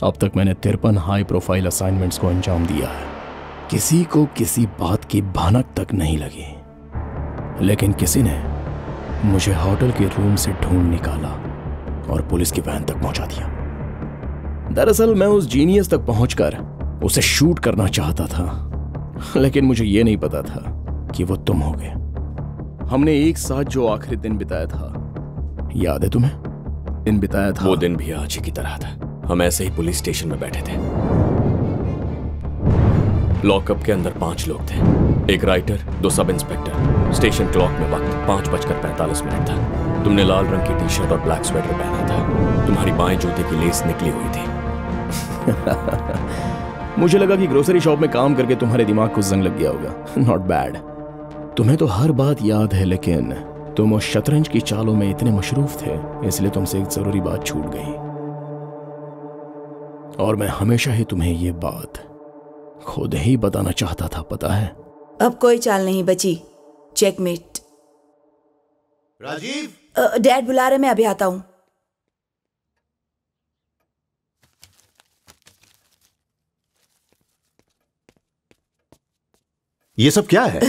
अब तक मैंने 53 हाई प्रोफाइल असाइनमेंट्स को अंजाम दिया है। किसी को किसी बात की भनक तक नहीं लगी, लेकिन किसी ने मुझे होटल के रूम से ढूंढ निकाला और पुलिस की वैन तक पहुंचा दिया। दरअसल मैं उस जीनियस तक पहुंचकर उसे शूट करना चाहता था, लेकिन मुझे यह नहीं पता था कि वो तुम होगे। हमने एक साथ जो आखिरी दिन बिताया था, याद है तुम्हें? दिन बिताया था। वो दिन भी आज ही की तरह था। हम ऐसे ही पुलिस स्टेशन में बैठे थे। लॉकअप के अंदर 5 लोग थे, एक writer, 2 sub inspector. Station clock में वक्त 5:45 था। तुमने लाल रंग की टी-शर्ट और ब्लैक स्वेटर पहना था। तुम्हारी बाएं जूते की लेस निकली हुई थी। मुझे लगा कि ग्रोसरी शॉप में काम करके तुम्हारे दिमाग को जंग लग गया होगा। Not bad. तुम्हें तो हर बात याद है, लेकिन तुम उस शतरंज की चालों में इतने मशरूफ थे, इसलिए तुमसे एक जरूरी बात छूट गई। और मैं हमेशा ही तुम्हें ये बात खुद ही बताना चाहता था, पता है? अब कोई चाल नहीं बची। चेकमेट। राजीव, डैड बुला रहे, मैं अभी आता हूं। ये सब क्या है?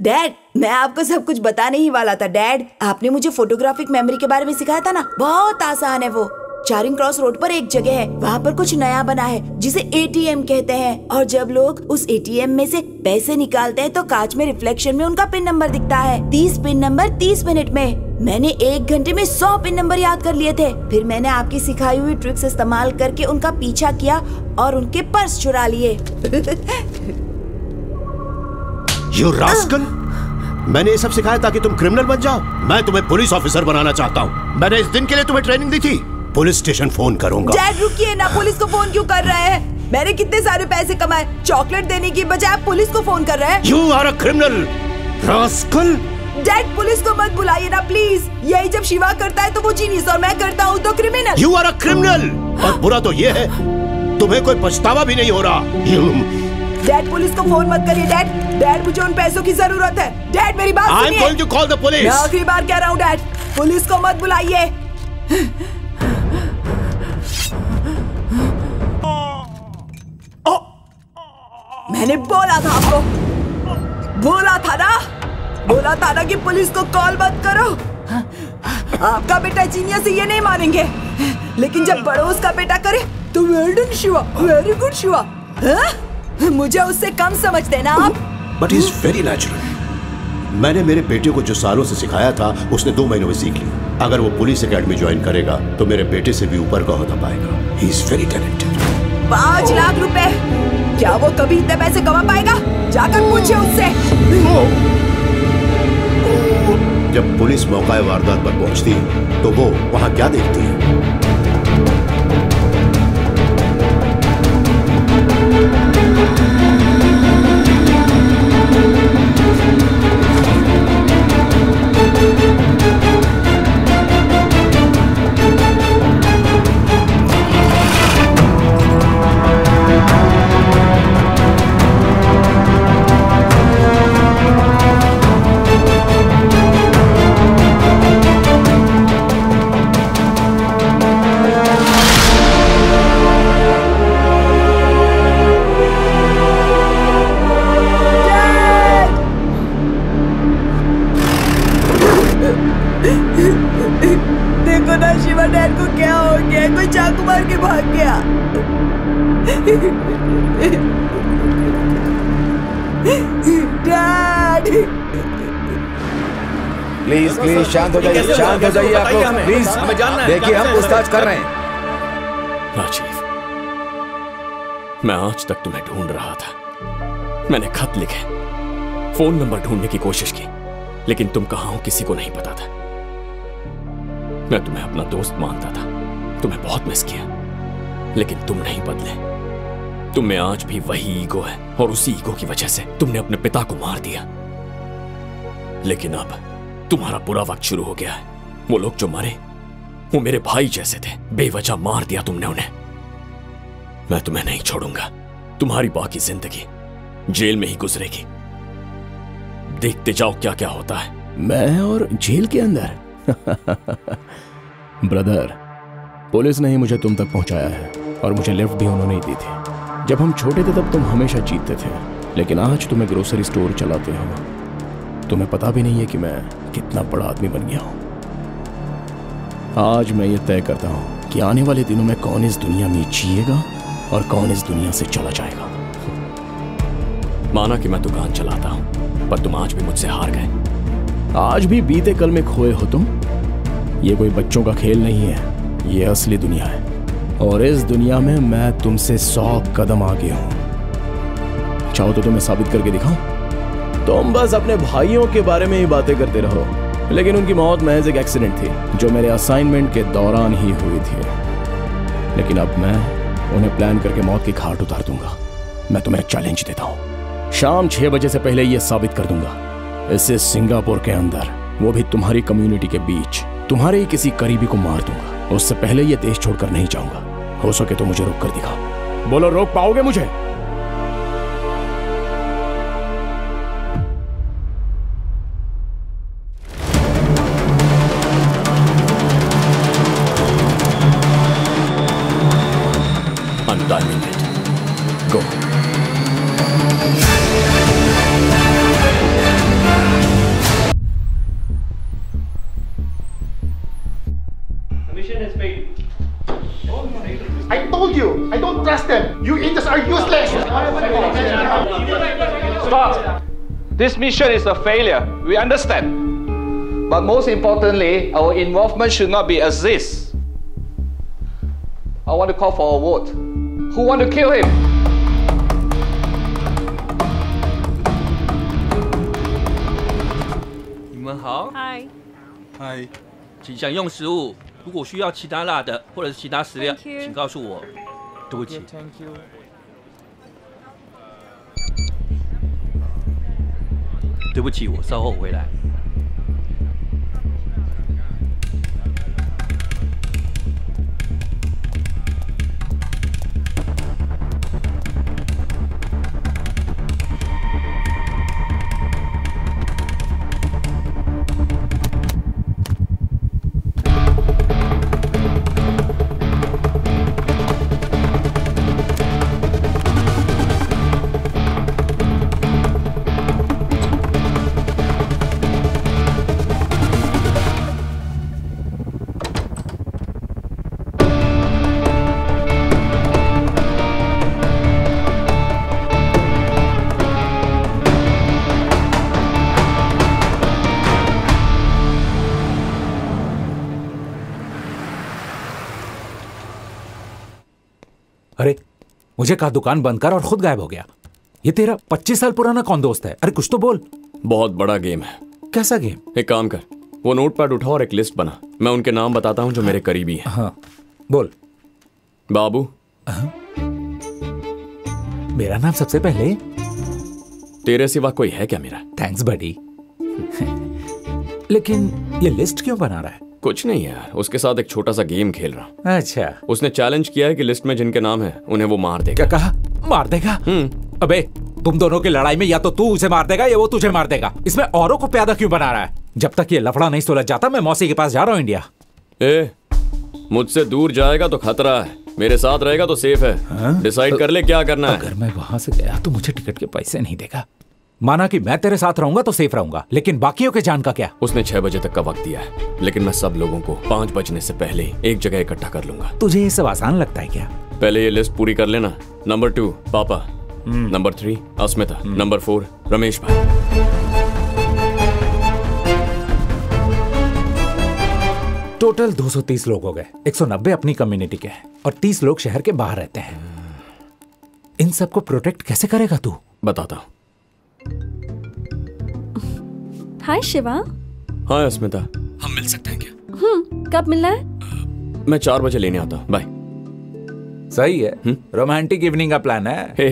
डैड, मैं आपको सब कुछ बताने ही वाला था। डैड, आपने मुझे फोटोग्राफिक मेमोरी के बारे में सिखाया था ना, बहुत आसान है वो। चारिंग क्रॉस रोड पर एक जगह है, वहाँ पर कुछ नया बना है जिसे एटीएम कहते हैं, और जब लोग उस एटीएम में से पैसे निकालते हैं तो कांच में रिफ्लेक्शन में उनका पिन नंबर दिखता है। 30 पिन नंबर 30 मिनट में। मैंने 1 घंटे में 100 पिन नंबर याद कर लिए थे। फिर मैंने आपकी सिखाई हुई ट्रिक्स इस्तेमाल करके उनका पीछा किया और उनके पर्स चुरा लिए। You rascal! मैंने ये सब सिखाया ताकि तुम क्रिमिनल बन जाओ। मैं तुम्हें पुलिस ऑफिसर बनाना चाहता हूँ। मैंने इस दिन के लिए तुम्हें ट्रेनिंग दी थी। पुलिस स्टेशन फोन करूंगा। डैड रुकिए ना, पुलिस को फोन क्यों कर रहे हैं? मैंने कितने सारे पैसे कमाए, चॉकलेट देने की बजाय आप पुलिस को फोन कर रहे हैं। You are a criminal, rascal! Dad, police को मत बुलाइए ना प्लीज। यही जब शिवा करता है तो वो जीनियस और मैं करता हूँ तो criminal. You are a criminal! और बुरा तो ये है, तुम्हें कोई पछतावा भी नहीं हो रहा। डैड, पुलिस को फोन मत करिए डैड। डैड, मुझे उन पैसों की जरूरत है। डैड, मेरी बात सुनिए। I'm going to call the police. मैं आखिरी बार कह रहा हूँ डैड, पुलिस को मत बुलाइए। मैंने बोला था आपको, बोला था ना कि पुलिस को कॉल मत करो। आपका बेटा जीनियस है, ये नहीं मानेंगे, लेकिन जब बड़ोस का बेटा करे तो well done Shiva, very good Shiva. मुझे उससे कम समझते ना आप। But he's very natural. मैंने मेरे बेटे को जो सालों से सिखाया था, उसने 2 महीनों में सीख लिया। अगर वो पुलिस एकेडमी ज्वाइन करेगा तो मेरे बेटे से भी ऊपर का होता पाएगा। He is very talented. 5 lakh रुपए, क्या वो कभी इतने पैसे कमा पाएगा? जाकर पूछिए उससे। जब पुलिस मौका वारदात पर पहुंचती है तो वो वहां क्या देखती है? देखो ना शिवा, डैड को क्या हो गया? कोई चाकू मार के भाग गया। डैड, प्लीज प्लीज शांत हो जाइए, शांत हो जाइए आप लोग प्लीज। देखिए हम पूछताछ कर रहे हैं। राजीव, मैं आज तक तुम्हें ढूंढ रहा था। मैंने खत लिखे, फोन नंबर ढूंढने की कोशिश की, लेकिन तुम कहाँ हो किसी को नहीं पता था। मैं तुम्हें अपना दोस्त मानता था, तुम्हें बहुत मिस किया, लेकिन तुम नहीं बदले। तुम में आज भी वही ईगो है, और उसी ईगो की वजह से तुमने अपने पिता को मार दिया। लेकिन अब तुम्हारा बुरा वक्त शुरू हो गया है। वो लोग जो मरे वो मेरे भाई जैसे थे, बेवजह मार दिया तुमने उन्हें। मैं तुम्हें नहीं छोड़ूंगा। तुम्हारी बाकी जिंदगी जेल में ही गुजरेगी। देखते जाओ क्या क्या होता है। मैं और जेल के अंदर? ब्रदर, पुलिस ने ही मुझे तुम तक पहुंचाया है। और मुझे लिफ्ट भी उन्होंने ही दी थी। जब हम छोटे थे तब तुम हमेशा जीतते थे, लेकिन आज तुम्हें ग्रोसरी स्टोर चलाते हो। तुम्हें पता भी नहीं है कि मैं कितना बड़ा आदमी बन गया हूं। आज मैं ये तय करता हूं कि आने वाले दिनों में कौन इस दुनिया में जिएगा और कौन इस दुनिया से चला जाएगा। माना कि मैं दुकान चलाता हूं, पर तुम आज भी मुझसे हार गए। आज भी बीते कल में खोए हो तुम। ये कोई बच्चों का खेल नहीं है, ये असली दुनिया है, और इस दुनिया में मैं तुमसे 100 कदम आगे हूं। चाहो तो तुम्हें साबित करके दिखाऊं? तुम बस अपने भाइयों के बारे में ही बातें करते रहो, लेकिन उनकी मौत महज एक एक्सीडेंट थी जो मेरे असाइनमेंट के दौरान ही हुई थी। लेकिन अब मैं उन्हें प्लान करके मौत की घाट उतार दूंगा। मैं तुम्हें चैलेंज देता हूं, शाम 6 बजे से पहले यह साबित कर दूंगा, इससे सिंगापुर के अंदर, वो भी तुम्हारी कम्युनिटी के बीच, तुम्हारे ही किसी करीबी को मार दूंगा। उससे पहले यह देश छोड़कर नहीं जाऊंगा। हो सके तो मुझे रोक कर दिखाओ। बोलो, रोक पाओगे मुझे? Go. Mission has failed. I told you, I don't trust them. You idiots are useless. Stop. This mission is a failure. We understand. But most importantly, our involvement should not be as this. I want to call for a vote. Who want to kill him? 你们好，嗨，嗨，请享用食物。如果需要其他辣的或者是其他食料， Thank you 请告诉我。对不起。 Thank you. 对不起，我稍后回来。 अरे मुझे कहा दुकान बंद कर और खुद गायब हो गया। ये तेरा 25 साल पुराना कौन दोस्त है? अरे कुछ तो बोल। बहुत बड़ा गेम है। कैसा गेम? एक काम कर, वो नोटपैड उठा और एक लिस्ट बना। मैं उनके नाम बताता हूँ जो मेरे करीबी हैं। हाँ बोल। बाबू। मेरा नाम सबसे पहले? तेरे सिवा कोई है क्या मेरा? थैंक्स बडी। लेकिन ये लिस्ट क्यों बना रहा है? कुछ नहीं यार, उसके साथ एक छोटा सा गेम खेल रहा हूँ। अच्छा। उसने चैलेंज किया है कि लिस्ट में जिनके नाम है उन्हें वो मार देगा। क्या कहा? मार देगा? अबे तुम दोनों की लड़ाई में या तो तू उसे मार देगा या वो तुझे मार देगा। इसमें औरों को प्यादा क्यों बना रहा है? जब तक ये लफड़ा नहीं सुलझ जाता मैं मौसी के पास जा रहा हूँ इंडिया। ए, मुझसे दूर जाएगा तो खतरा है, मेरे साथ रहेगा तो सेफ है। डिसाइड कर ले क्या करना है। अगर मैं वहां से गया तो मुझे टिकट के पैसे नहीं देगा। माना कि मैं तेरे साथ रहूंगा तो सेफ रहूंगा, लेकिन बाकियों के जान का क्या? उसने 6 बजे तक का वक्त दिया है, लेकिन मैं सब लोगों को 5 बजने से पहले एक जगह इकट्ठा कर लूंगा। तुझे ये सब आसान लगता है क्या? पहले ये लिस्ट पूरी कर लेना। नंबर 2 पापा, नंबर 3 अस्मिता, नंबर 4 रमेश भाई। टोटल 230 लोग हो गए। 190 अपनी कम्युनिटी के हैं और 30 लोग शहर के बाहर रहते हैं। इन सबको प्रोटेक्ट कैसे करेगा तू? बताता हूँ। हाय शिवा। हाँ अस्मिता, हम मिल सकते हैं क्या? कब मिलना है? मैं 4 बजे लेने आता हूँ। बाय। सही है। रोमांटिक इवनिंग का प्लान है। हे,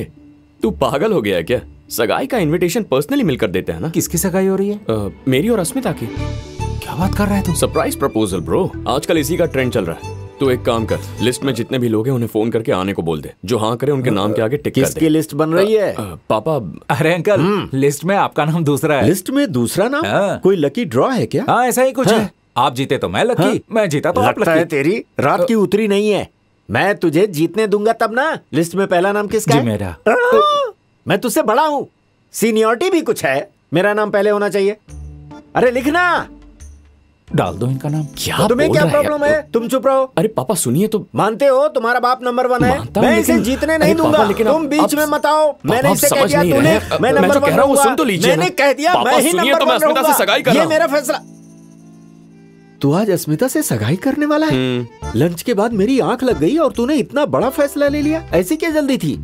तू पागल हो गया है क्या? सगाई का इनविटेशन पर्सनली मिलकर देते हैं ना। किसकी सगाई हो रही है? मेरी और अस्मिता की। क्या बात कर रहा है तू? सरप्राइज प्रपोजल ब्रो, आजकल इसी का ट्रेंड चल रहा है। तो एक काम कर, लिस्ट में जितने भी लोग हैं उन्हें फोन करके आने को बोल दे। जो हाँ करे उनके नाम के आगे टिक कर दे। किसकी लिस्ट बन रही है? पापा। अरे अंकल, लिस्ट में आपका नाम दूसरा है। लिस्ट में दूसरा नाम? हाँ। कोई लकी ड्रॉ है क्या? हाँ ऐसा ही कुछ है। आप जीते तो मैं लकी, मैं जीता तो आप लकी। लगता है तेरी रात की उतरी नहीं है। मैं तुझे जीतने दूंगा तब ना। लिस्ट में पहला नाम किसका जी है? मेरा। मैं तुझसे बड़ा हूँ, सीनियरिटी भी कुछ है, मेरा नाम पहले होना चाहिए। अरे लिखना। डाल दो इनका नाम। क्या तुम्हें बोल क्या रहा है प्रॉब्लम है? तुम चुप रहो। अरे पापा सुनिए तो। मानते हो तुम्हारा बाप नंबर 1 है? मानता हूं, मैं इसे लेकिन- जीतने अरे नहीं पापा, दूंगा। लेकिन तुम बीच में मत आओ। मैंने आप इसे कह समझ दिया नहीं तूने, रहे। मैं मैं नंबर जो 1 कह रहा हूं वो रहूंगा। सुन तो लीजिए मैंने ना। कह दिया पापा, मैं ही सुनिए नंबर तो मैं 1 अस्मिता से रहूंगा। सगाई कर ये रहा हूं। मेरा फैसला। तू आज अस्मिता से सगाई करने वाला है? लंच के बाद मेरी आंख लग गई और तूने इतना बड़ा फैसला ले लिया। ऐसी क्या जल्दी थी?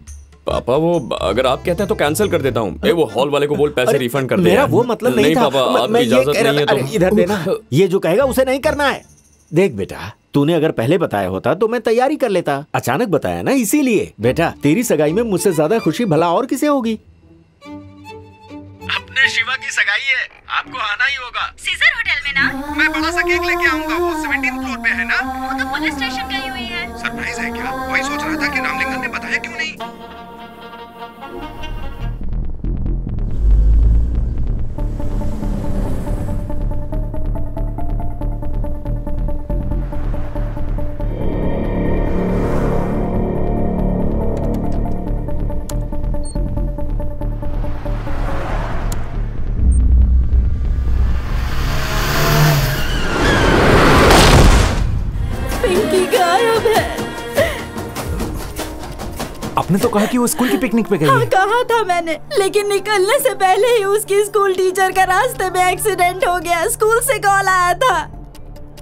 पापा वो अगर आप कहते हैं तो कैंसिल कर देता हूँ। वो हॉल वाले को बोल पैसे रिफंड कर दे। मेरा वो मतलब नहीं था। पापा, आपकी मैं ये इजाजत कह रहा नहीं था। है अरे तो। इधर देना। ये जो कहेगा उसे नहीं करना है। देख बेटा, तूने अगर पहले बताया होता तो मैं तैयारी कर लेता। अचानक बताया ना, इसीलिए। बेटा तेरी सगाई में मुझसे ज्यादा खुशी भला और किसे होगी? अपने शिवा की सगाई है, आपको आना ही होगा। सीजर होटल में ना? मैं बड़ा सा केक लेके आऊंगा। वो 17th फ्लोर पे है ना? वो तो पुलिस स्टेशन गई हुई है। सरप्राइज है क्या? वही सोच रहा था कि रामलिंगम ने बताया क्यों नहीं। पिंकी गायब है। आपने तो कहा कि वो स्कूल की पिकनिक पे गई हाँ है। कहा था मैंने, लेकिन निकलने से पहले ही उसकी स्कूल टीचर का रास्ते में एक्सीडेंट हो गया। स्कूल से कॉल आया था।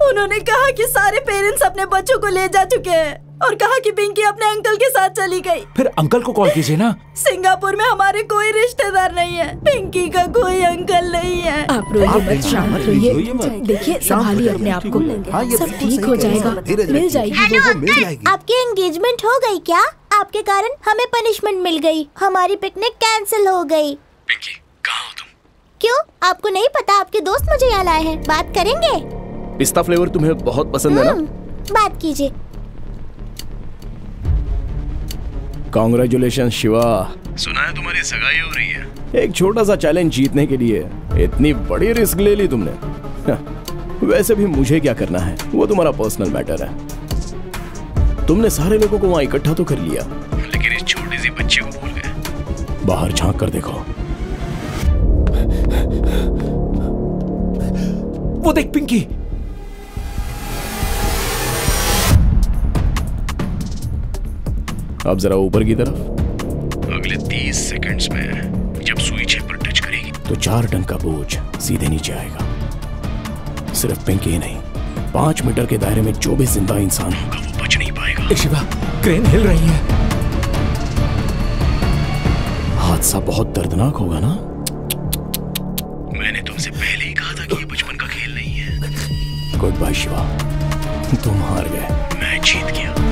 उन्होंने कहा कि सारे पेरेंट्स अपने बच्चों को ले जा चुके हैं और कहा कि पिंकी अपने अंकल के साथ चली गई। फिर अंकल को कॉल कीजिए ना। सिंगापुर में हमारे कोई रिश्तेदार नहीं है। पिंकी का कोई अंकल नहीं है। आप रोइए मत, शांत रहिए। देखिए संभालिए अपने आप को, सब ठीक हो जाएगा, मिल जाएगी वो मिल जाएगी। आपकी एंगेजमेंट हो गई क्या? आपके कारण हमें पनिशमेंट मिल गई, हमारी पिकनिक कैंसिल हो गई। पिंकी कहाँ हो तुम? क्यों, आपको नहीं पता? आपके दोस्त मुझे यहाँ लाए हैं, बात करेंगे? पिस्ता फ्लेवर तुम्हें बहुत पसंद है ना? बात कीजिए। कॉन्ग्रेचुलेशन शिवा। सुना है तुम्हारी सगाई हो रही है। एक छोटा सा चैलेंज जीतने के लिए इतनी बड़ी रिस्क ले ली तुमने। वैसे भी मुझे क्या करना है, वो तुम्हारा पर्सनल मैटर है। तुमने सारे लोगों को वहां इकट्ठा तो कर लिया, लेकिन इस छोटी सी बच्ची को भूल गए। बाहर झांक कर देखो। वो देख पिंकी। अब जरा ऊपर की तरफ। अगले 30 सेकंड्स में जब सुई छह पर टच करेगी तो 4 टन का बोझ सीधे नीचे आएगा। सिर्फ पिंकी ही नहीं, 5 मीटर के दायरे में जो भी जिंदा इंसान होगा वो बच नहीं पाएगा। शिवा, क्रेन हिल रही है। हादसा बहुत दर्दनाक होगा ना? मैंने तुमसे पहले ही कहा था कि ये बचपन का खेल नहीं है। गुड बाय शिवा, तुम हार गए। मैं जीत गया।